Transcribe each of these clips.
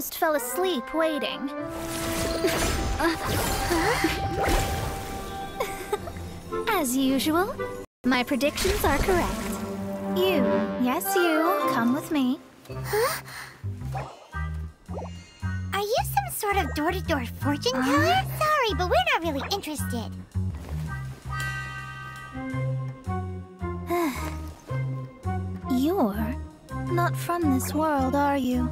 almost fell asleep waiting. As usual, my predictions are correct. You, yes you, come with me. Huh? Are you some sort of door-to-door fortune teller? Sorry, but we're not really interested. You're not from this world, are you?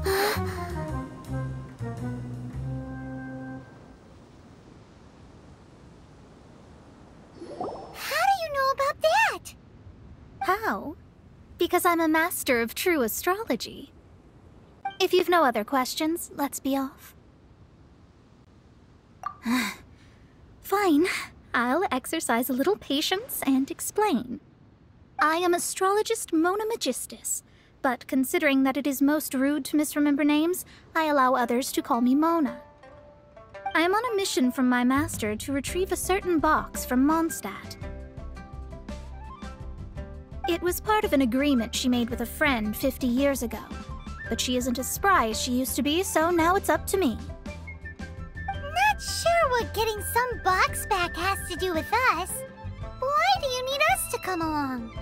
How do you know about that? How? Because I'm a master of true astrology. If you've no other questions, let's be off. Fine. I'll exercise a little patience and explain. I am astrologist Mona Magistus, but considering that it is most rude to misremember names, I allow others to call me Mona. I am on a mission from my master to retrieve a certain box from Mondstadt. It was part of an agreement she made with a friend 50 years ago, but she isn't as spry as she used to be, so now it's up to me. Not sure what getting some box back has to do with us. Why do you need us to come along?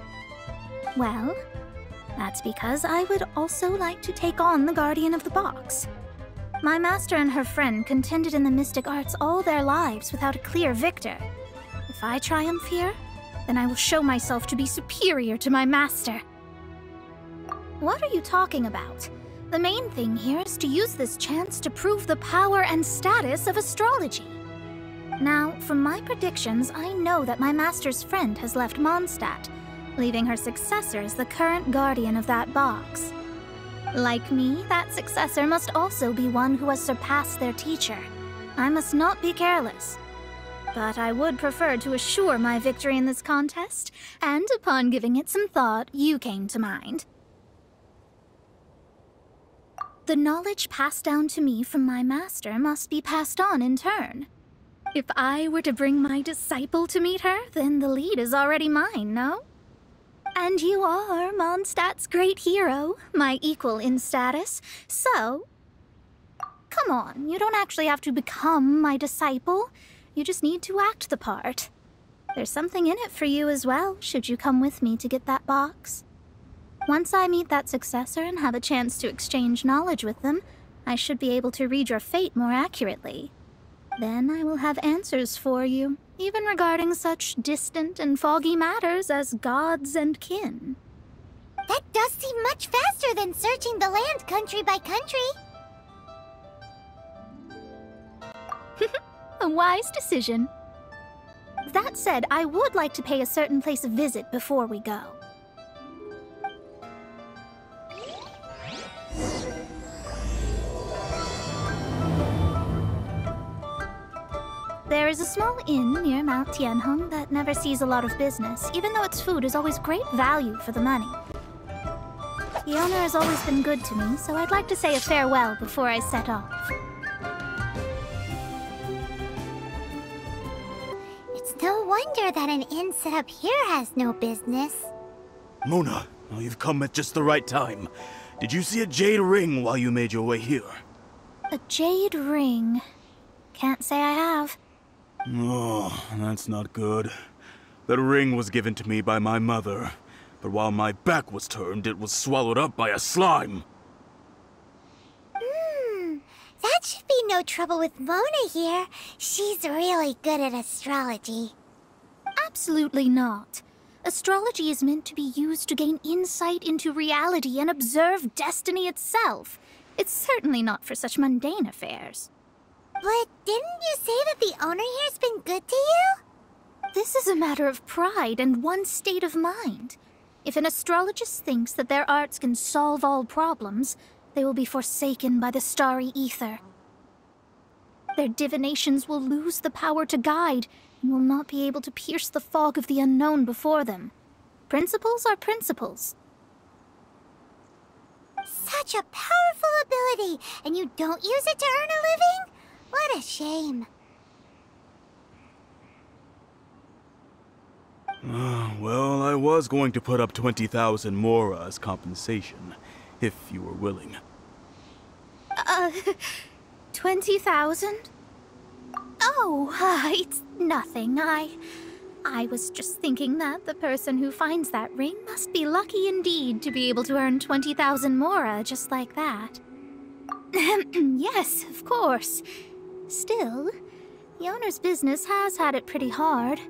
Well, that's because I would also like to take on the Guardian of the Box. My master and her friend contended in the mystic arts all their lives without a clear victor. If I triumph here, then I will show myself to be superior to my master. What are you talking about? The main thing here is to use this chance to prove the power and status of astrology. Now, from my predictions, I know that my master's friend has left Mondstadt, leaving her successor as the current guardian of that box. Like me, that successor must also be one who has surpassed their teacher. I must not be careless. But I would prefer to assure my victory in this contest, and upon giving it some thought, you came to mind. The knowledge passed down to me from my master must be passed on in turn. If I were to bring my disciple to meet her, then the lead is already mine, no? And you are Mondstadt's great hero, my equal in status, so... Come on, you don't actually have to become my disciple. You just need to act the part. There's something in it for you as well, should you come with me to get that box. Once I meet that successor and have a chance to exchange knowledge with them, I should be able to read your fate more accurately. Then I will have answers for you, even regarding such distant and foggy matters as gods and kin. That does seem much faster than searching the land country by country. A wise decision. That said, I would like to pay a certain place a visit before we go. There is a small inn near Mount Tianheng that never sees a lot of business, even though its food is always great value for the money. The owner has always been good to me, so I'd like to say a farewell before I set off. It's no wonder that an inn set up here has no business. Mona, well, you've come at just the right time. Did you see a jade ring while you made your way here? A jade ring? Can't say I have. Oh, that's not good. That ring was given to me by my mother, but while my back was turned, it was swallowed up by a slime. That should be no trouble with Mona here. She's really good at astrology. Absolutely not. Astrology is meant to be used to gain insight into reality and observe destiny itself. It's certainly not for such mundane affairs. But didn't you say that the owner here's been good to you? This is a matter of pride and one's state of mind. If an astrologist thinks that their arts can solve all problems, they will be forsaken by the starry ether. Their divinations will lose the power to guide and will not be able to pierce the fog of the unknown before them. Principles are principles. Such a powerful ability, and you don't use it to earn a living? What a shame. Well, I was going to put up 20,000 mora as compensation, if you were willing. Uh, 20,000? Oh, it's nothing. I was just thinking that the person who finds that ring must be lucky indeed to be able to earn 20,000 mora just like that. Yes, of course. Still, the owner's business has had it pretty hard.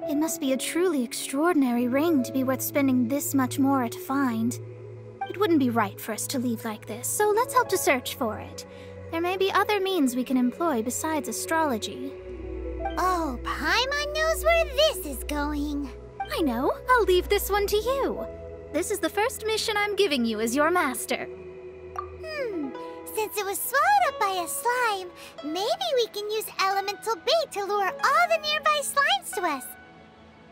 It must be a truly extraordinary ring to be worth spending this much mora to find. It wouldn't be right for us to leave like this, so let's help to search for it. There may be other means we can employ besides astrology. Oh, Paimon knows where this is going. I know. I'll leave this one to you. This is the first mission I'm giving you as your master. Since it was swallowed up by a slime, maybe we can use elemental bait to lure all the nearby slimes to us.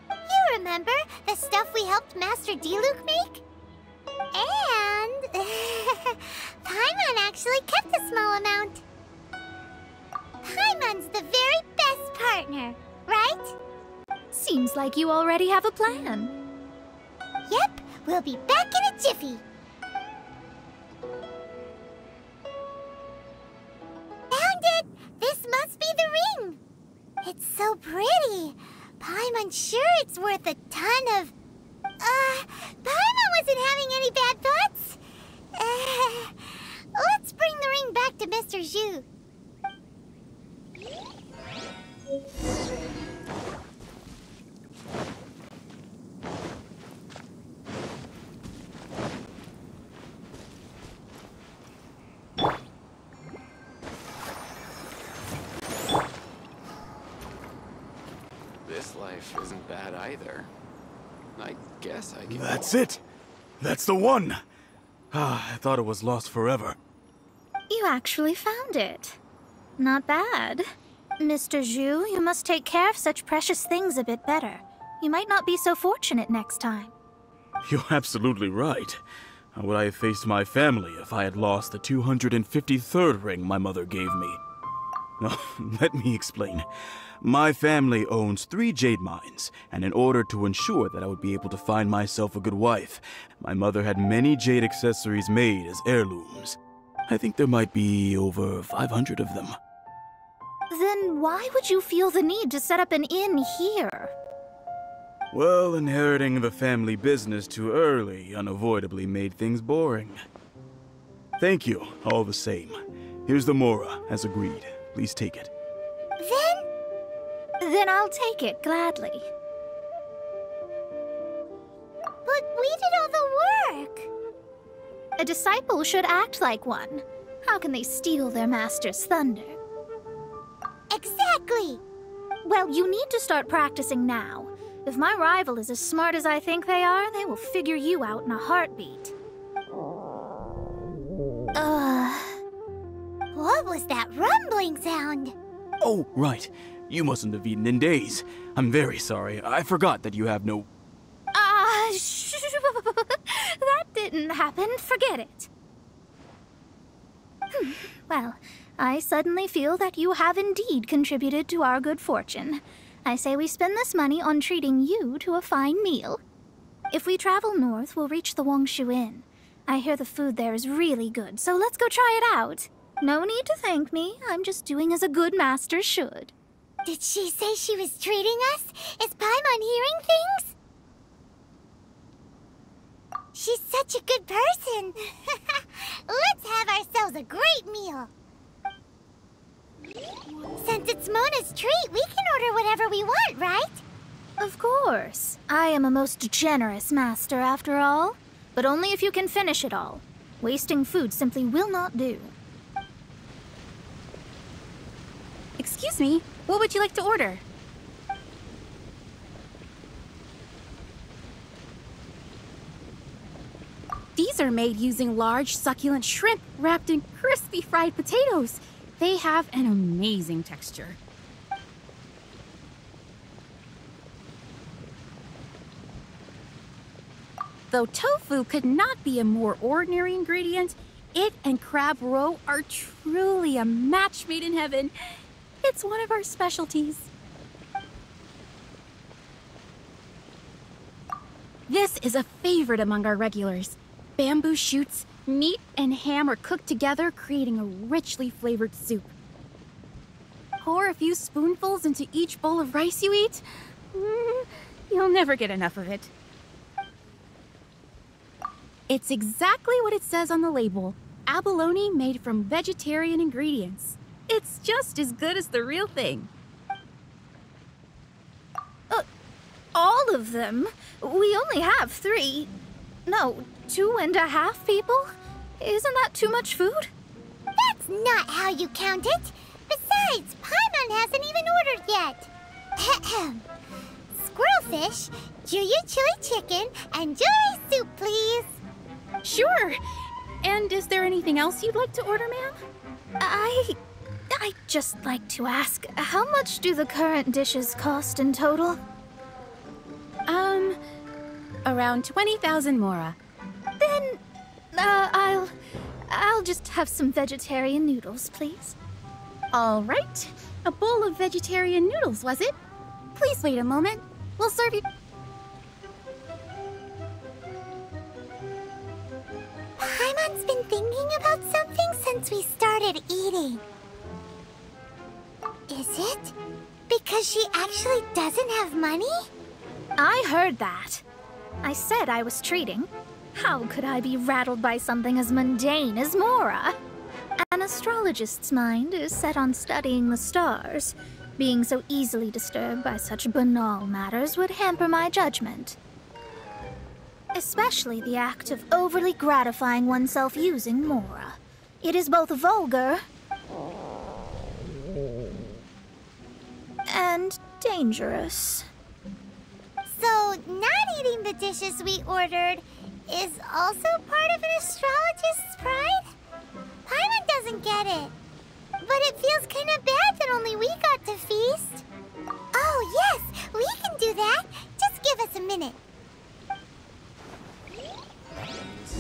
You remember the stuff we helped Master Diluc make? And Paimon actually kept a small amount. Paimon's the very best partner, right? Seems like you already have a plan. Yep, we'll be back in a jiffy. Found it! This must be the ring. It's so pretty. Paimon's sure it's worth a ton of... Paimon wasn't having any bad thoughts. Let's bring the ring back to Mr. Zhu. This life isn't bad either. I guess I can... That's it! That's the one! I thought it was lost forever. You actually found it. Not bad. Mr. Zhu, you must take care of such precious things a bit better. You might not be so fortunate next time. You're absolutely right. How would I have faced my family if I had lost the 253rd ring my mother gave me? No, let me explain. My family owns 3 jade mines, and in order to ensure that I would be able to find myself a good wife, my mother had many jade accessories made as heirlooms. I think there might be over 500 of them. Then why would you feel the need to set up an inn here? Well, inheriting the family business too early unavoidably made things boring. Thank you, all the same. Here's the mora, as agreed. Please take it. Then I'll take it, gladly. But we did all the work. A disciple should act like one. How can they steal their master's thunder? Exactly. Well, you need to start practicing now. If my rival is as smart as I think they are, they will figure you out in a heartbeat. What was that rumbling sound? Oh, right. You mustn't have eaten in days. I'm very sorry. I forgot that you have no... That didn't happen. Forget it. Well, I suddenly feel that you have indeed contributed to our good fortune. I say we spend this money on treating you to a fine meal. If we travel north, we'll reach the Wongshu Inn. I hear the food there is really good, so let's go try it out. No need to thank me. I'm just doing as a good master should. Did she say she was treating us? Is Paimon hearing things? She's such a good person. Let's have ourselves a great meal. Since it's Mona's treat, we can order whatever we want, right? Of course. I am a most generous master, after all. But only if you can finish it all. Wasting food simply will not do. Excuse me, what would you like to order? These are made using large, succulent shrimp wrapped in crispy fried potatoes. They have an amazing texture. Though tofu could not be a more ordinary ingredient, it and crab roe are truly a match made in heaven. It's one of our specialties. This is a favorite among our regulars. Bamboo shoots, Meat and ham are cooked together, creating a richly flavored soup. Pour a few spoonfuls into each bowl of rice you eat. You'll never get enough of it. It's exactly what it says on the label. Abalone made from vegetarian ingredients. It's just as good as the real thing. All of them? We only have 3. No, 2.5 people? Isn't that too much food? That's not how you count it. Besides, Paimon hasn't even ordered yet. Squirrelfish, Juyu chili chicken, and jewelry soup, please. Sure. And is there anything else you'd like to order, ma'am? I'd just like to ask, how much do the current dishes cost in total? Around 20,000 mora. Then, I'll just have some vegetarian noodles, please. All right. A bowl of vegetarian noodles, was it? Please wait a moment. We'll serve you. Paimon's been thinking about something since we started eating. Is it because she actually doesn't have money? I heard that. I said I was treating. How could I be rattled by something as mundane as Mora? An astrologist's mind is set on studying the stars. Being so easily disturbed by such banal matters would hamper my judgment. Especially the act of overly gratifying oneself using Mora. It is both vulgar and dangerous. So, not eating the dishes we ordered is also part of an astrologist's pride? Paimon doesn't get it. But it feels kind of bad that only we got to feast. Oh, yes, we can do that. Just give us a minute.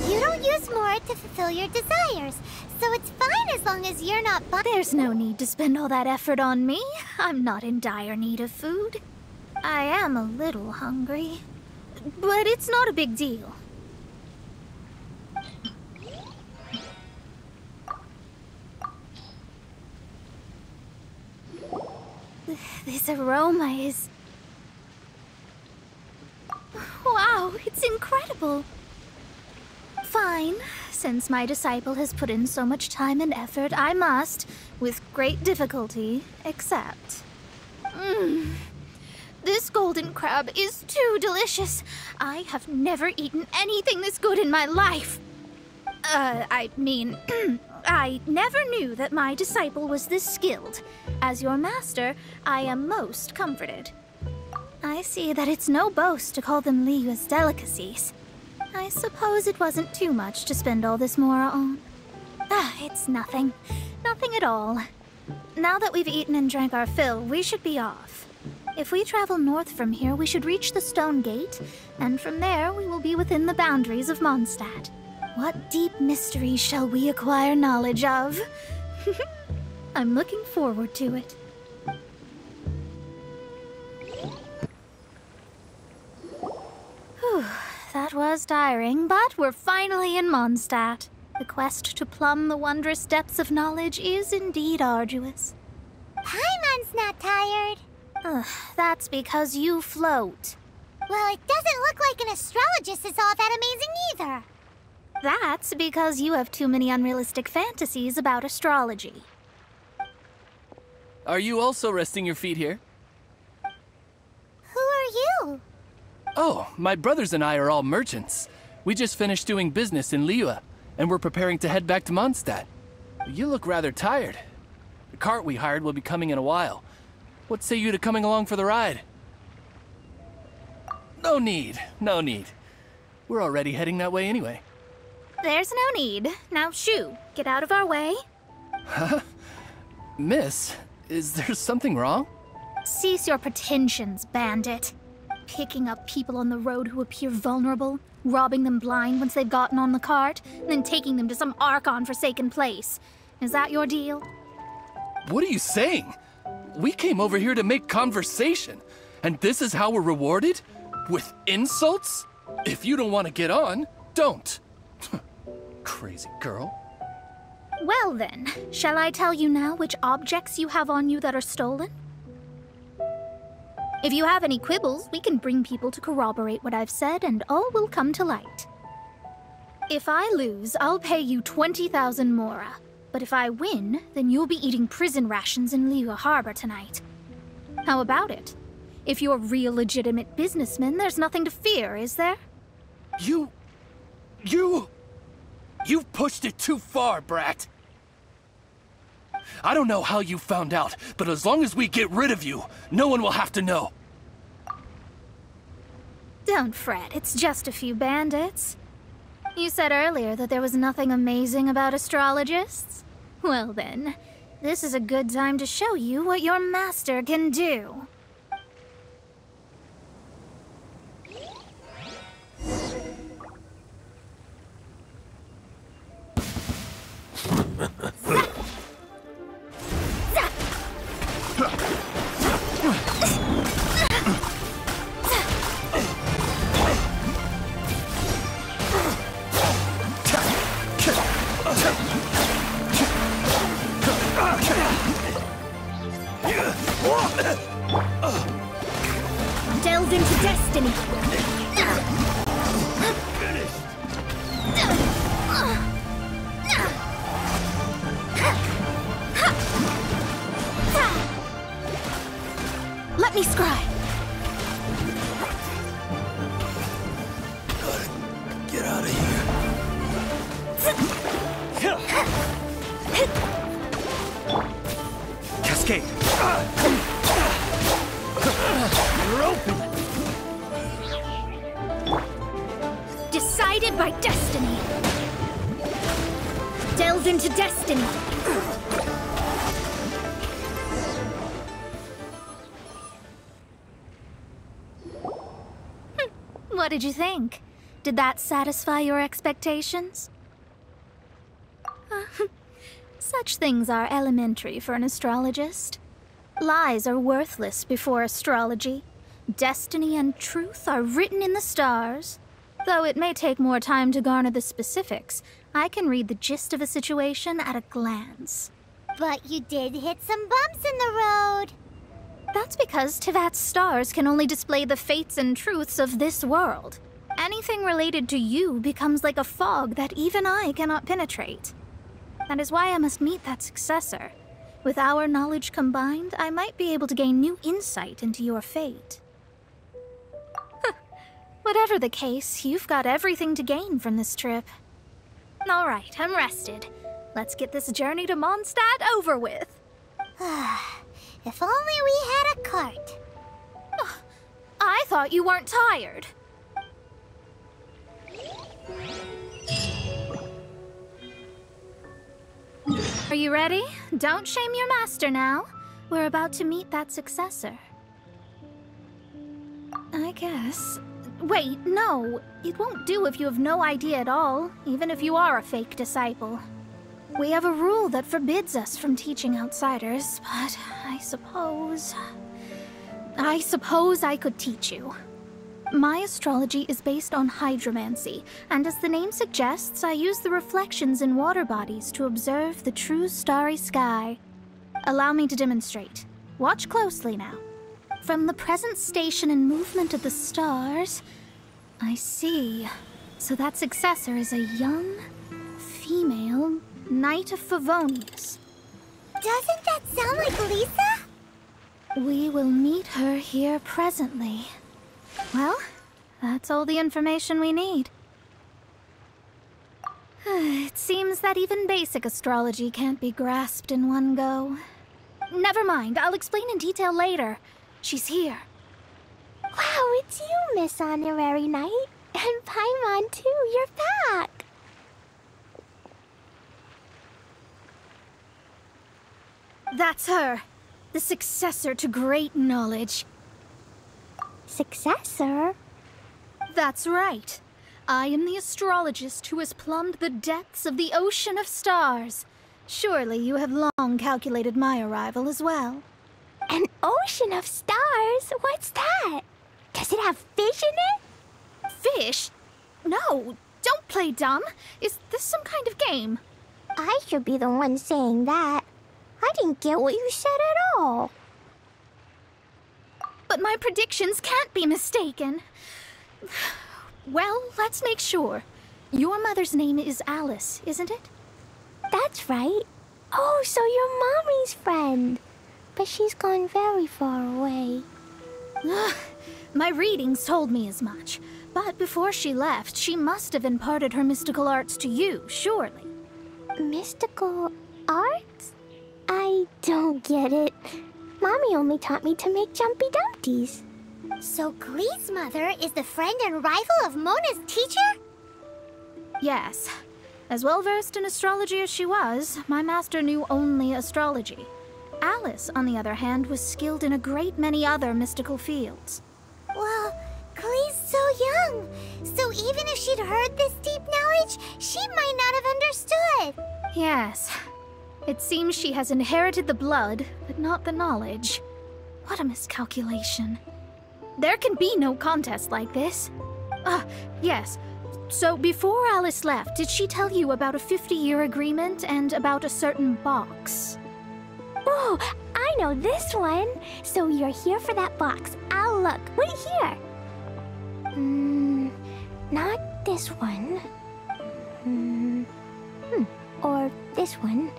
You don't use Mora to fulfill your desires, so it's fine as long as you're not There's no need to spend all that effort on me. I'm not in dire need of food. I am a little hungry, but it's not a big deal. This aroma is... Wow, it's incredible. Fine. Since my disciple has put in so much time and effort, I must, with great difficulty, accept. This golden crab is too delicious. I have never eaten anything this good in my life. I mean, I never knew that my disciple was this skilled. As your master, I am most comforted. I see that it's no boast to call them Liyue's delicacies. I suppose it wasn't too much to spend all this Mora on. It's nothing. Nothing at all. Now that we've eaten and drank our fill, we should be off. If we travel north from here, we should reach the Stone Gate, and from there we will be within the boundaries of Mondstadt. What deep mysteries shall we acquire knowledge of? I'm looking forward to it. Whew, that was tiring, but we're finally in Mondstadt. The quest to plumb the wondrous depths of knowledge is indeed arduous. Paimon's not tired. That's because you float. Well, it doesn't look like an astrologist is all that amazing either. That's because you have too many unrealistic fantasies about astrology. Are you also resting your feet here? Who are you? Oh, my brothers and I are all merchants. We just finished doing business in Liyue, and we're preparing to head back to Mondstadt. You look rather tired. The cart we hired will be coming in a while. What say you to coming along for the ride? No need, no need. We're already heading that way anyway. There's no need. Now shoo, get out of our way. Huh? Miss, is there something wrong? Cease your pretensions, bandit. Picking up people on the road who appear vulnerable, robbing them blind once they've gotten on the cart, and then taking them to some Archon-forsaken place. Is that your deal? What are you saying? We came over here to make conversation, and this is how we're rewarded? With insults? If you don't want to get on, don't. Crazy girl. Well then, shall I tell you now which objects you have on you that are stolen? If you have any quibbles, we can bring people to corroborate what I've said and all will come to light. If I lose, I'll pay you 20,000 mora. But if I win, then you'll be eating prison rations in Liyue Harbor tonight. How about it? If you're real legitimate businessmen, there's nothing to fear, is there? You've pushed it too far, Brat. I don't know how you found out, but as long as we get rid of you, no one will have to know. Don't fret, it's just a few bandits. You said earlier that there was nothing amazing about astrologists? Well then, this is a good time to show you what your master can do. Delve into destiny. Let me scry. Get out of here. Cascade. You're open. Decided by destiny. Delve into destiny. What did you think? Did that satisfy your expectations? Such things are elementary for an astrologist. Lies are worthless before astrology. Destiny and truth are written in the stars. Though it may take more time to garner the specifics, I can read the gist of a situation at a glance. But you did hit some bumps in the road. That's because Teyvat's stars can only display the fates and truths of this world. Anything related to you becomes like a fog that even I cannot penetrate. That is why I must meet that successor. With our knowledge combined, I might be able to gain new insight into your fate. Whatever the case, you've got everything to gain from this trip. All right, I'm rested. Let's get this journey to Mondstadt over with. If only we had a cart. I thought you weren't tired. Are you ready? Don't shame your master now. We're about to meet that successor. I guess. Wait, no. It won't do if you have no idea at all, even if you are a fake disciple. We have a rule that forbids us from teaching outsiders, but I suppose I could teach you. My astrology is based on hydromancy, and as the name suggests, I use the reflections in water bodies to observe the true starry sky. Allow me to demonstrate. Watch closely now. From the present station and movement of the stars, I see. So that successor is a young, female Knight of Favonius. Doesn't that sound like Lisa? We will meet her here presently. Well, that's all the information we need. It seems that even basic astrology can't be grasped in one go. Never mind, I'll explain in detail later. She's here. Wow, it's you, Miss Honorary Knight. And Paimon, too. You're back. That's her. The successor to great knowledge. Successor? That's right. I am the astrologist who has plumbed the depths of the ocean of stars. Surely you have long calculated my arrival as well. An ocean of stars? What's that? Does it have fish in it? Fish? No, Don't play dumb. Is this some kind of game? I should be the one saying that. I didn't get what you said at all. But my predictions can't be mistaken. Well, let's make sure. Your mother's name is Alice, isn't it? That's right. Oh, so you're Mommy's friend. But she's gone very far away. My readings told me as much. But before she left, she must have imparted her mystical arts to you, surely. Mystical arts? I don't get it. Mommy only taught me to make Jumpy Dumpties. So Glee's mother is the friend and rival of Mona's teacher? Yes. As well versed in astrology as she was, my master knew only astrology. Alice, on the other hand, was skilled in a great many other mystical fields. Well, Glee's so young. So even if she'd heard this deep knowledge, she might not have understood. Yes. It seems she has inherited the blood, but not the knowledge. What a miscalculation. There can be no contest like this. Yes. So before Alice left, did she tell you about a 50-year agreement and about a certain box? Oh, I know this one. So you're here for that box. I'll look. Wait here. Not this one. Or this one.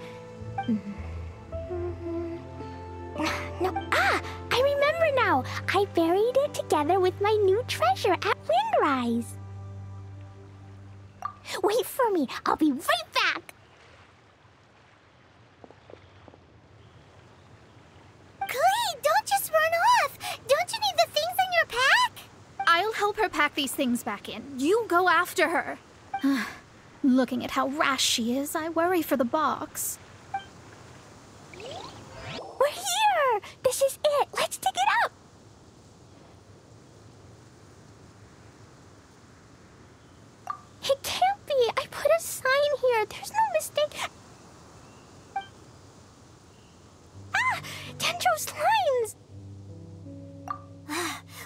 No. I remember now. I buried it together with my new treasure at Windrise. Wait for me. I'll be right back. Glee, don't just run off. Don't you need the things in your pack? I'll help her pack these things back in. You go after her. Looking at how rash she is, I worry for the box. We're here! This is it! Let's dig it up! It can't be! I put a sign here! There's no mistake! Dendro's lines!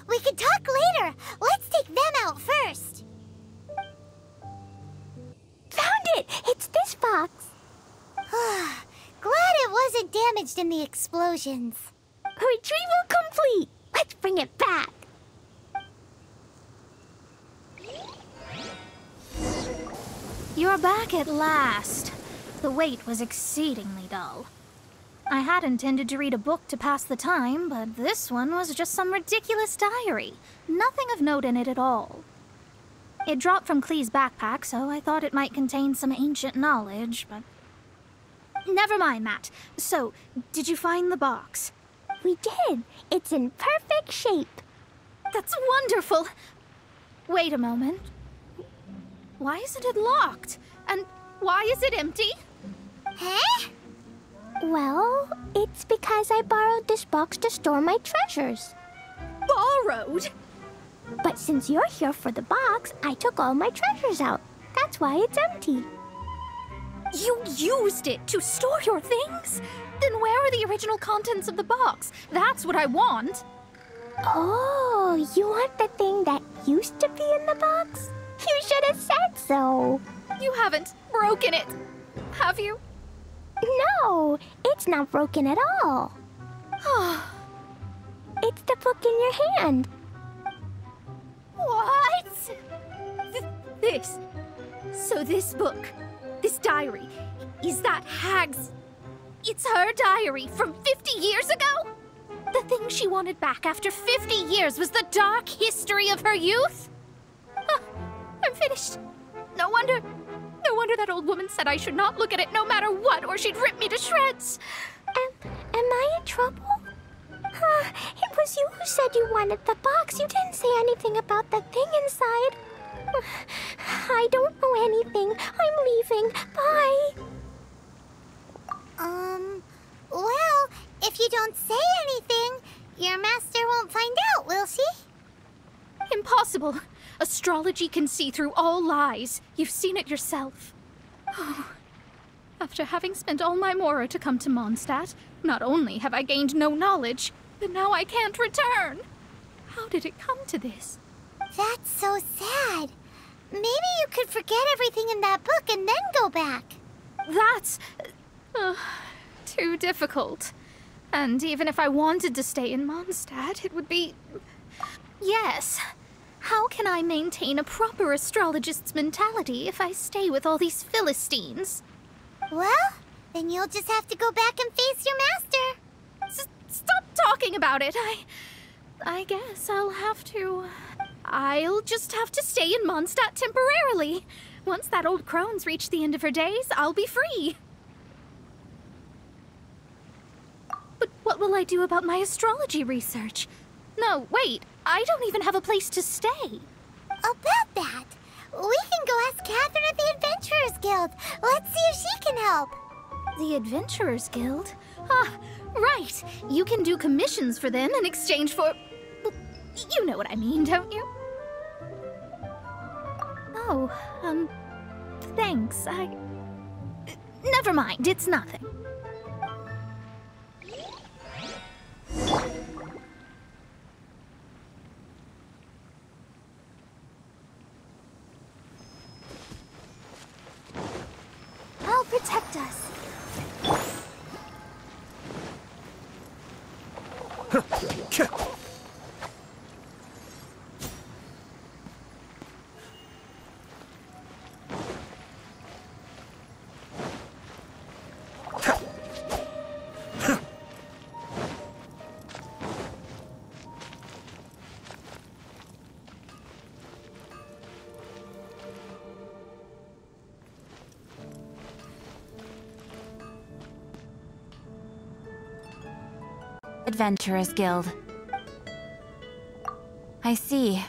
We can talk later! Let's take them out first! Found it! It's this box! Glad it wasn't damaged in the explosions. Retrieval complete! Let's bring it back! You're back at last. The wait was exceedingly dull. I had intended to read a book to pass the time, but this one was just some ridiculous diary. Nothing of note in it at all. It dropped from Clee's backpack, so I thought it might contain some ancient knowledge, but... Never mind that. So, did you find the box? We did. It's in perfect shape. That's wonderful! Wait a moment. Why isn't it locked? And why is it empty? Huh? Well, it's because I borrowed this box to store my treasures. Borrowed? But since you're here for the box, I took all my treasures out. That's why it's empty. You used it to store your things? Then where are the original contents of the box? That's what I want. Oh, you want the thing that used to be in the box? You should have said so. You haven't broken it, have you? No, it's not broken at all. It's the book in your hand. What? This. So this book, this diary, is that Hag's... It's her diary from 50 years ago? The thing she wanted back after 50 years was the dark history of her youth? I'm finished. No wonder that old woman said I should not look at it no matter what, or she'd rip me to shreds. Am I in trouble? It was you who said you wanted the box. You didn't say anything about the thing inside. I don't know anything. I'm leaving. Bye. Well, if you don't say anything, your master won't find out, will she? Impossible. Astrology can see through all lies. You've seen it yourself. After having spent all my Mora to come to Mondstadt, not only have I gained no knowledge, but now I can't return. How did it come to this? That's so sad. Maybe you could forget everything in that book and then go back. That's too difficult. And even if I wanted to stay in Mondstadt, it would be... Yes. How can I maintain a proper astrologist's mentality if I stay with all these Philistines? Well, then you'll just have to go back and face your master. Stop talking about it. I guess I'll just have to stay in Mondstadt temporarily. Once that old crone's reached the end of her days, I'll be free. But what will I do about my astrology research? No, wait, I don't even have a place to stay. About that, we can go ask Catherine at the Adventurers Guild. Let's see if she can help. The Adventurers Guild? Ah, right. You can do commissions for them in exchange for... Well, you know what I mean, don't you? Oh, thanks. Never mind, it's nothing. I'll protect us. Adventurers Guild. I see.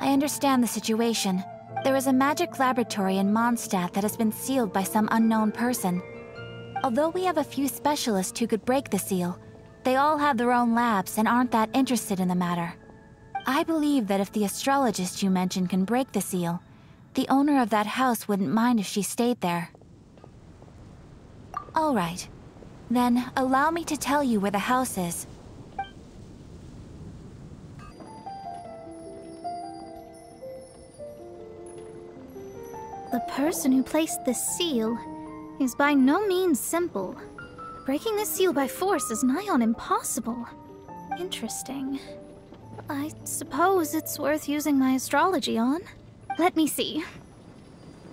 I understand the situation. There is a magic laboratory in Mondstadt that has been sealed by some unknown person. Although we have a few specialists who could break the seal, they all have their own labs and aren't that interested in the matter. I believe that if the astrologist you mentioned can break the seal, the owner of that house wouldn't mind if she stayed there. All right. Then, allow me to tell you where the house is. The person who placed this seal is by no means simple. Breaking this seal by force is nigh on impossible. Interesting. I suppose it's worth using my astrology on. Let me see.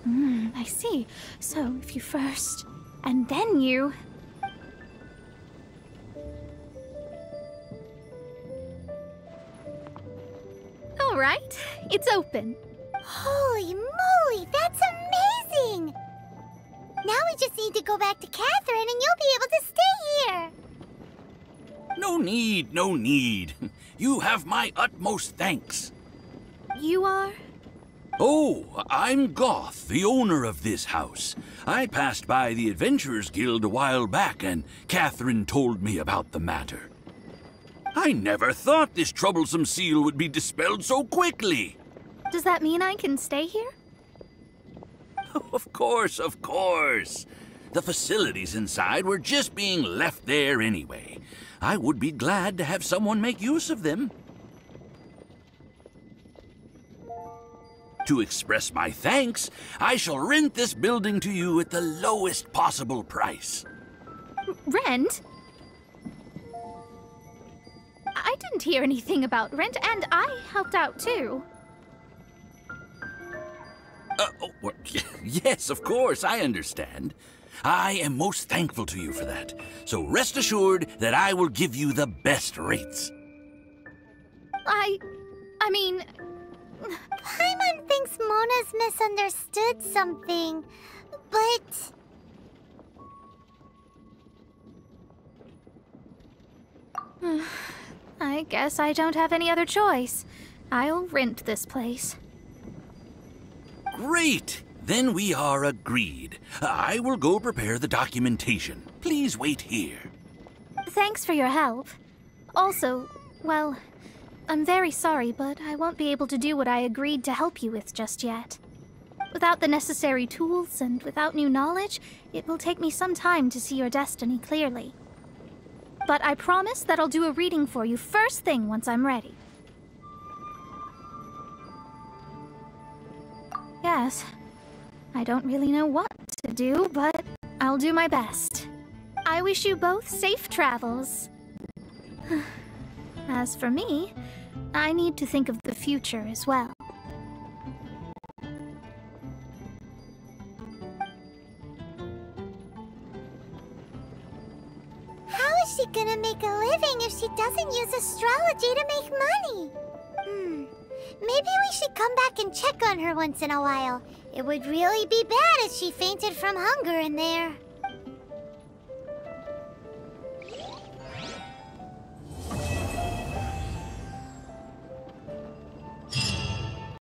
I see. So, if you first, and then you... All right, it's open. Holy moly, that's amazing! Now we just need to go back to Catherine and you'll be able to stay here. No need, no need. You have my utmost thanks. You are? Oh, I'm Goth, the owner of this house. I passed by the Adventurers Guild a while back and Catherine told me about the matter. I never thought this troublesome seal would be dispelled so quickly. Does that mean I can stay here? Of course, of course. The facilities inside were just being left there anyway. I would be glad to have someone make use of them. To express my thanks, I shall rent this building to you at the lowest possible price. Rent? I didn't hear anything about rent, and I helped out too. Well, yes, of course, I understand. I am most thankful to you for that. So rest assured that I will give you the best rates. I mean... Paimon thinks Mona's misunderstood something, but... I guess I don't have any other choice. I'll rent this place. Great! Then we are agreed. I will go prepare the documentation. Please wait here. Thanks for your help. Also, well, I'm very sorry, but I won't be able to do what I agreed to help you with just yet. Without the necessary tools and without new knowledge, it will take me some time to see your destiny clearly. But I promise that I'll do a reading for you first thing once I'm ready. guess. I don't really know what to do, but I'll do my best. I wish you both safe travels. As for me, I need to think of the future as well. How is she gonna make a living if she doesn't use astrology to make money? Maybe we should come back and check on her once in a while. It would really be bad if she fainted from hunger in there.